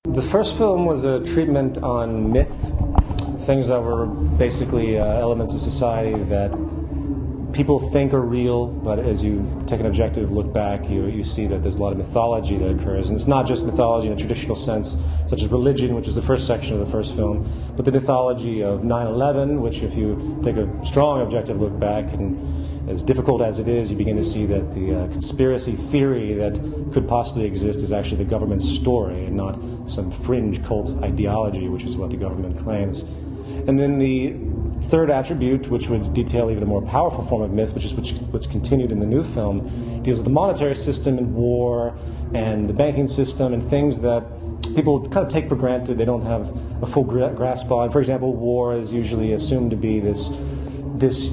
The first film was a treatment on myth, things that were basically elements of society that people think are real, but as you take an objective look back, you see that there's a lot of mythology that occurs. And it's not just mythology in a traditional sense, such as religion, which is the first section of the first film, but the mythology of 9/11, which if you take a strong objective look back, and as difficult as it is, you begin to see that the conspiracy theory that could possibly exist is actually the government's story and not some fringe cult ideology, which is what the government claims. And then the third attribute, which would detail even a more powerful form of myth, which is what's continued in the new film, deals with the monetary system and war and the banking system and things that people kind of take for granted. They don't have a full grasp on. For example, war is usually assumed to be this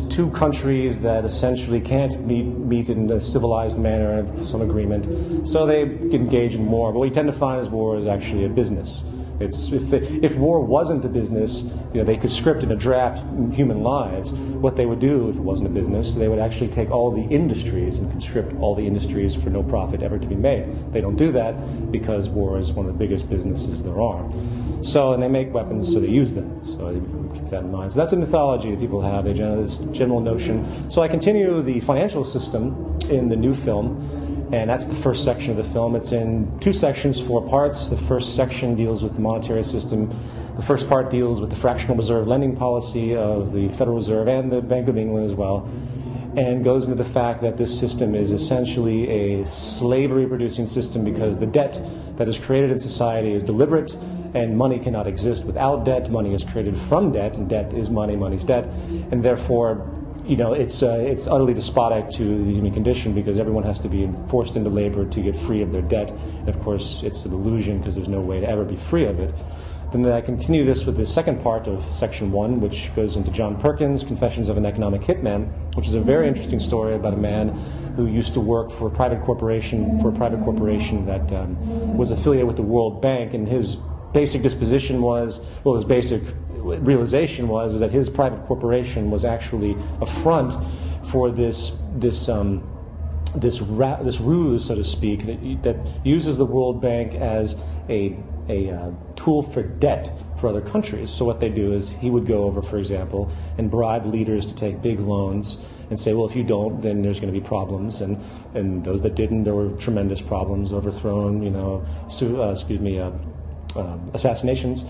two countries that essentially can't meet in a civilized manner of some agreement, so they engage in war. But what we tend to find is war is actually a business. If war wasn't a business, they could script in a draft human lives. What they would do if it wasn't a business, they would actually take all the industries and conscript all the industries for no profit ever to be made. They don't do that because war is one of the biggest businesses there are. So, and they make weapons, so they use them. So keep that in mind. So that's a mythology that people have, this general notion. So I continue the financial system in the new film, and that's the first section of the film. It's in two sections, 4 parts. The first section deals with the monetary system. The first part deals with the fractional reserve lending policy of the Federal Reserve and the Bank of England as well, and goes into the fact that this system is essentially a slavery-producing system because the debt that is created in society is deliberate, and money cannot exist without debt. Money is created from debt, and debt is money, money's debt, and therefore it's utterly despotic to the human condition because everyone has to be forced into labor to get free of their debt. And of course, it's an illusion because there's no way to ever be free of it. Then I continue this with the second part of section 1, which goes into John Perkins' Confessions of an Economic Hitman, which is a very interesting story about a man who used to work for a private corporation that was affiliated with the World Bank, and his basic disposition was, his basic realization was that his private corporation was actually a front for this ruse, so to speak, that uses the World Bank as a tool for debt for other countries. So what they do is he would go over, for example, and bribe leaders to take big loans and say, well, if you don't, then there's going to be problems. And those that didn't, there were tremendous problems, overthrown, assassinations.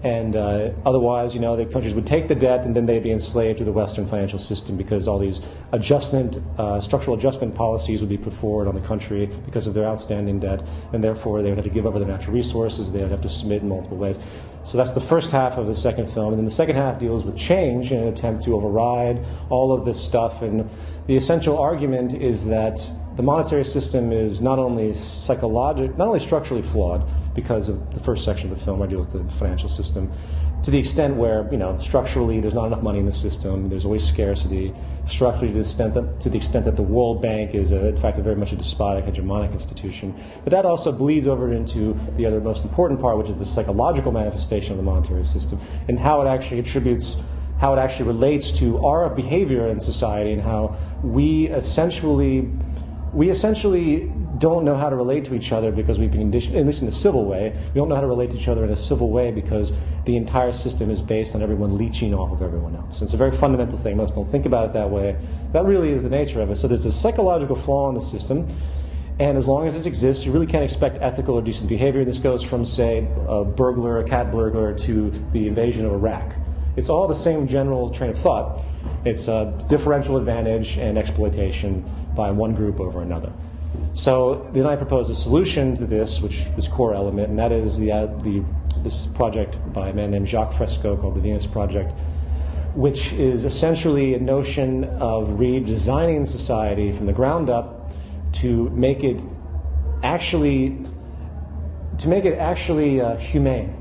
And otherwise, the countries would take the debt and then they'd be enslaved to the Western financial system because all these structural adjustment policies would be put forward on the country because of their outstanding debt, and therefore they would have to give over their natural resources, they would have to submit in multiple ways. So that's the first half of the second film, and then the second half deals with change in an attempt to override all of this stuff. And the essential argument is that the monetary system is not only structurally flawed, because of the first section of the film, I deal with the financial system, to the extent where, structurally there's not enough money in the system, there's always scarcity, structurally to the extent that the World Bank is, in fact, very much a despotic, hegemonic institution. But that also bleeds over into the other most important part, which is the psychological manifestation of the monetary system, and how it actually relates to our behavior in society, and how we essentially don't know how to relate to each other because we've been conditioned, at least in a civil way, we don't know how to relate to each other in a civil way because the entire system is based on everyone leeching off of everyone else. And it's a very fundamental thing. Most don't think about it that way. That really is the nature of it. So there's a psychological flaw in the system, and as long as this exists, you really can't expect ethical or decent behavior. This goes from, say, a cat burglar, to the invasion of Iraq. It's all the same general train of thought. It's differential advantage and exploitation by one group over another. So then I propose a solution to this, which is a core element, and that is this project by a man named Jacques Fresco called the Venus Project, which is essentially a notion of redesigning society from the ground up to make it actually humane,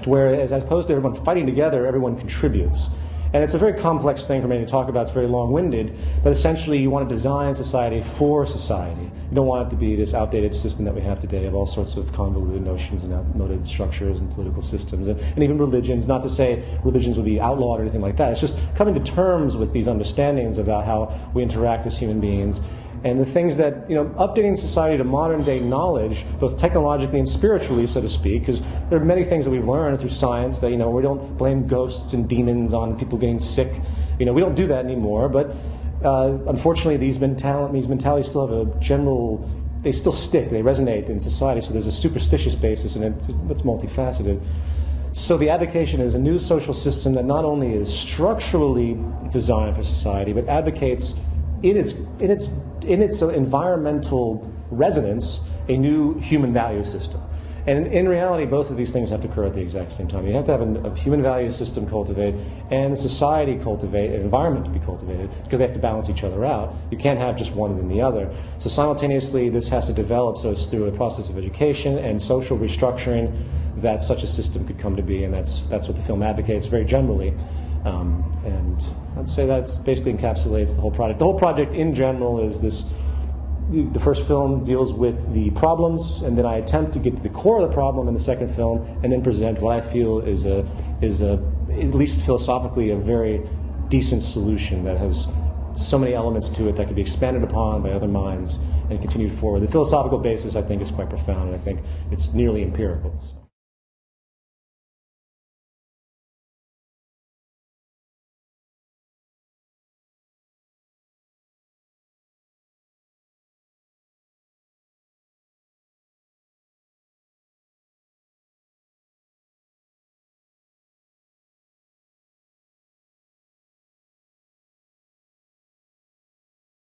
to where, as opposed to everyone fighting together, everyone contributes. And it's a very complex thing for me to talk about. It's very long-winded, but essentially you want to design society for society. You don't want it to be this outdated system that we have today of all sorts of convoluted notions and outmoded structures and political systems, and even religions. Not to say religions would be outlawed or anything like that. It's just coming to terms with these understandings about how we interact as human beings And the things that, updating society to modern day knowledge, both technologically and spiritually, so to speak, because there are many things that we've learned through science that, we don't blame ghosts and demons on people getting sick. We don't do that anymore, but unfortunately these mentalities still have a general, they still stick, they resonate in society, so there's a superstitious basis, and it's multifaceted. So the advocation is a new social system that not only is structurally designed for society, but advocates in its environmental resonance a new human value system. And in reality, both of these things have to occur at the exact same time. You have to have a human value system cultivated and a society cultivate, an environment to be cultivated, because they have to balance each other out. You can't have just one and then the other. So simultaneously, this has to develop, so it's through a process of education and social restructuring that such a system could come to be, and that's what the film advocates very generally. And I'd say that basically encapsulates the whole project. The whole project in general is this. The first film deals with the problems, and then I attempt to get to the core of the problem in the second film, and then present what I feel is at least philosophically, a very decent solution that has so many elements to it that could be expanded upon by other minds and continued forward. The philosophical basis, I think, is quite profound, and I think it's nearly empirical. So.